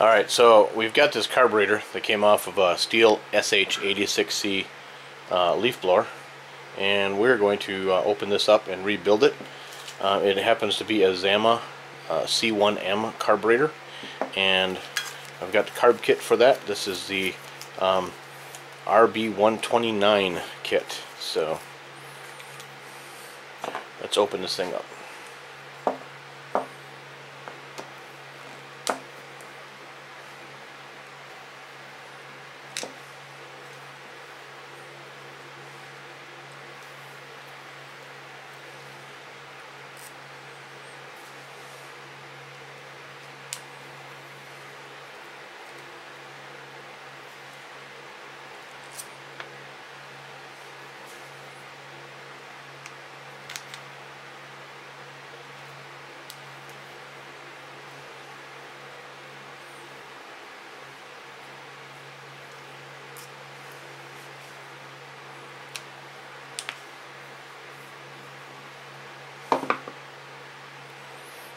Alright, so we've got this carburetor that came off of a Stihl SH86C leaf blower, and we're going to open this up and rebuild it. It happens to be a Zama C1M carburetor, and I've got the carb kit for that. This is the RB129 kit. So let's open this thing up.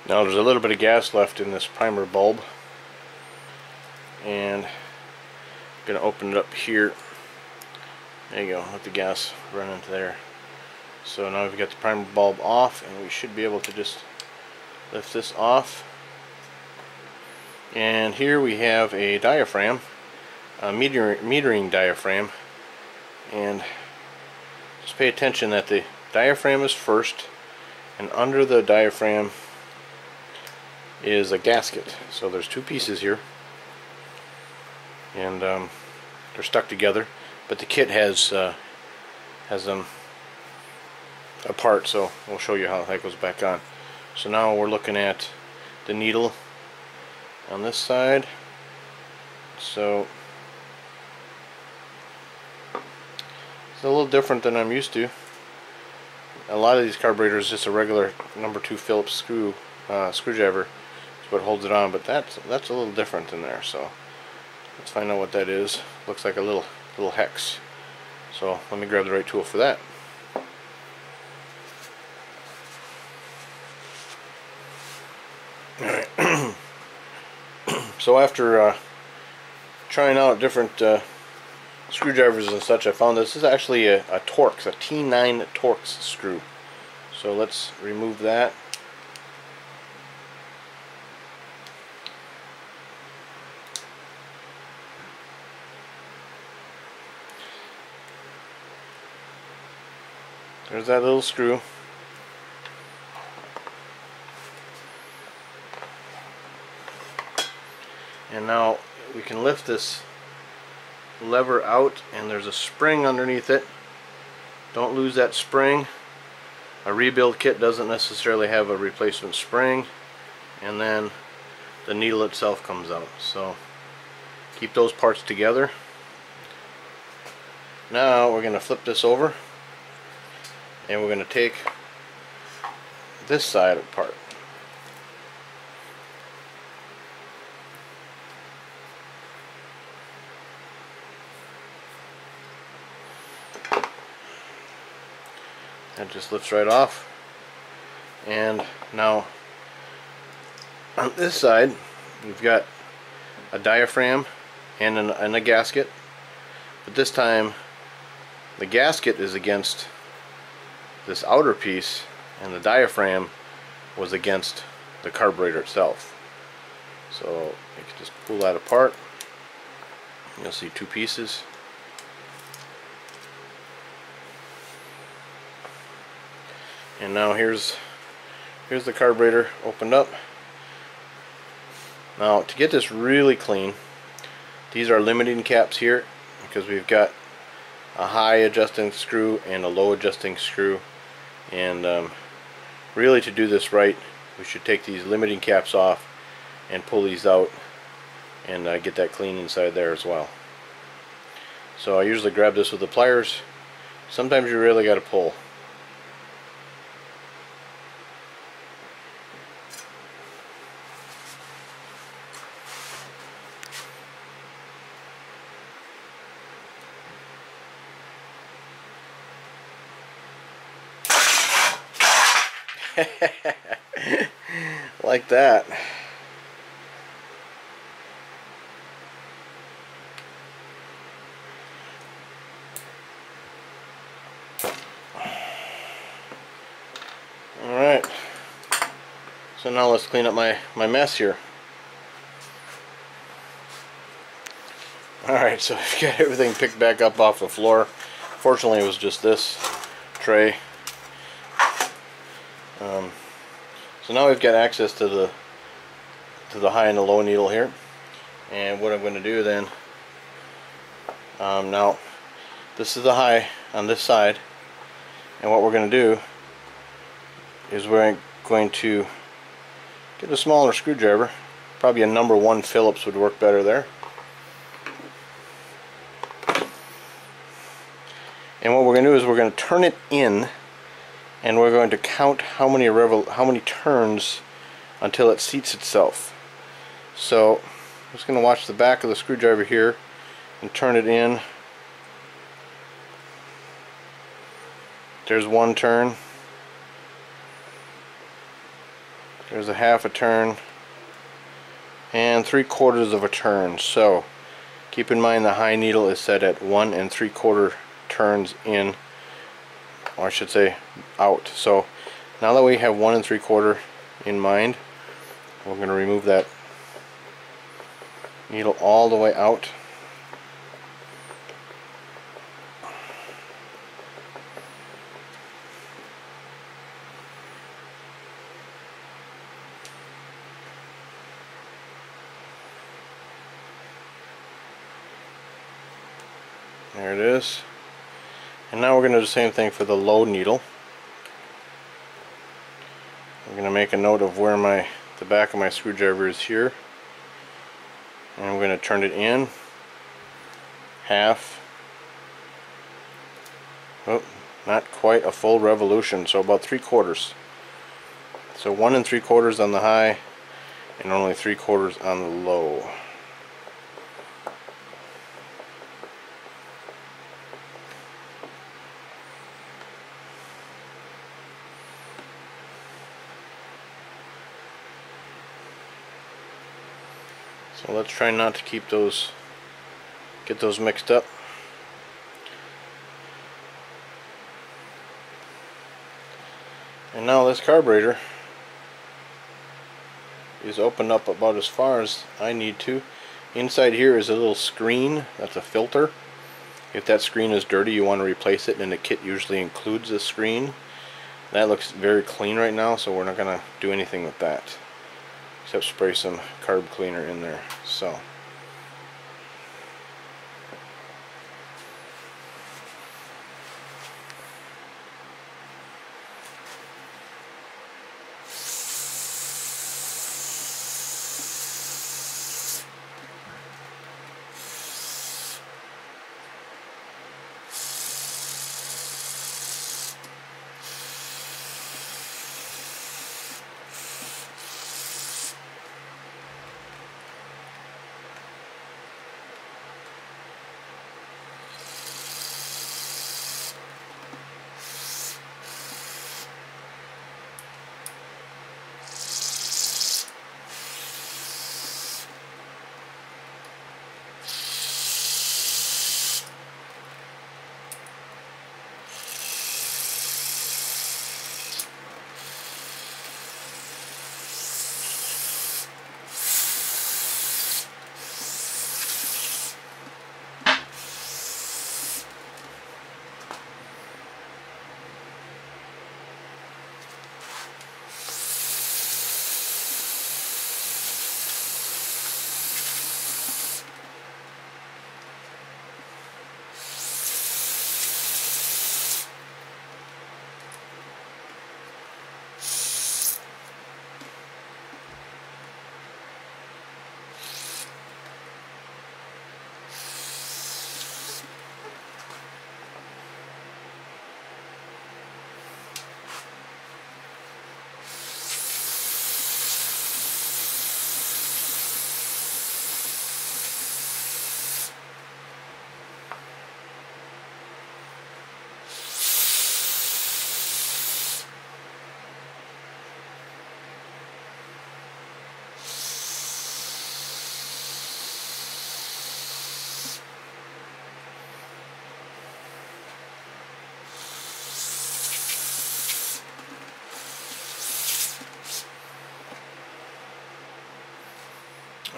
Now there's a little bit of gas left in this primer bulb, and I'm going to open it up here. There you go, let the gas run into there. So now we've got the primer bulb off, and we should be able to just lift this off. And here we have a diaphragm, a metering diaphragm, and just pay attention that the diaphragm is first, and under the diaphragm is a gasket. So there's two pieces here, and they're stuck together, but the kit has them apart, so we'll show you how that goes back on. So now we're looking at the needle on this side. So it's a little different than I'm used to. A lot of these carburetors just a regular number 2 Phillips screwdriver is what holds it on, but that's a little different in there. So let's find out what that is. Looks like a little hex. So let me grab the right tool for that. Alright. So after trying out different screwdrivers and such, I found this is actually a Torx, a T9 Torx screw. So let's remove that. There's that little screw. And now we can lift this lever out, and there's a spring underneath it. Don't lose that spring. A rebuild kit doesn't necessarily have a replacement spring, and then the needle itself comes out. So keep those parts together. Now we're going to flip this over, and we're going to take this side apart. That just lifts right off. And now on this side we've got a diaphragm and a gasket, but this time the gasket is against this outer piece, and the diaphragm was against the carburetor itself. So you can just pull that apart. You'll see two pieces. And now here's the carburetor opened up. Now to get this really clean, these are limiting caps here, because we've got a high adjusting screw and a low adjusting screw, and really to do this right, we should take these limiting caps off and pull these out and get that clean inside there as well. So I usually grab this with the pliers. Sometimes you really got to pull. Like that. So now let's clean up my mess here. Alright, so I've got everything picked back up off the floor. Fortunately, it was just this tray. So now we've got access to the high and the low needle here. And what I'm going to do then, now this is the high on this side, and what we're going to do is we're going to get a smaller screwdriver. Probably a number 1 Phillips would work better there. And what we're going to do is we're going to turn it in, and we're going to count how many turns until it seats itself. So I'm just going to watch the back of the screwdriver here and turn it in. There's 1 turn. There's a half a turn and 3/4 of a turn. So keep in mind the high needle is set at 1 3/4 turns in, or I should say out. So now that we have 1 3/4 in mind, we're going to remove that needle all the way out. There it is. And now we're going to do the same thing for the low needle. I'm going to make a note of where the back of my screwdriver is here. And I'm going to turn it in half. Oh, not quite a full revolution, so about 3/4. So 1 3/4 on the high and only 3/4 on the low. So let's try not to get those mixed up. And now this carburetor is opened up about as far as I need to. Inside here is a little screen, that's a filter. If that screen is dirty, you want to replace it, and the kit usually includes a screen. That looks very clean right now, so we're not going to do anything with that except spray some carb cleaner in there. So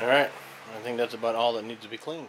Alright, I think that's about all that needs to be cleaned.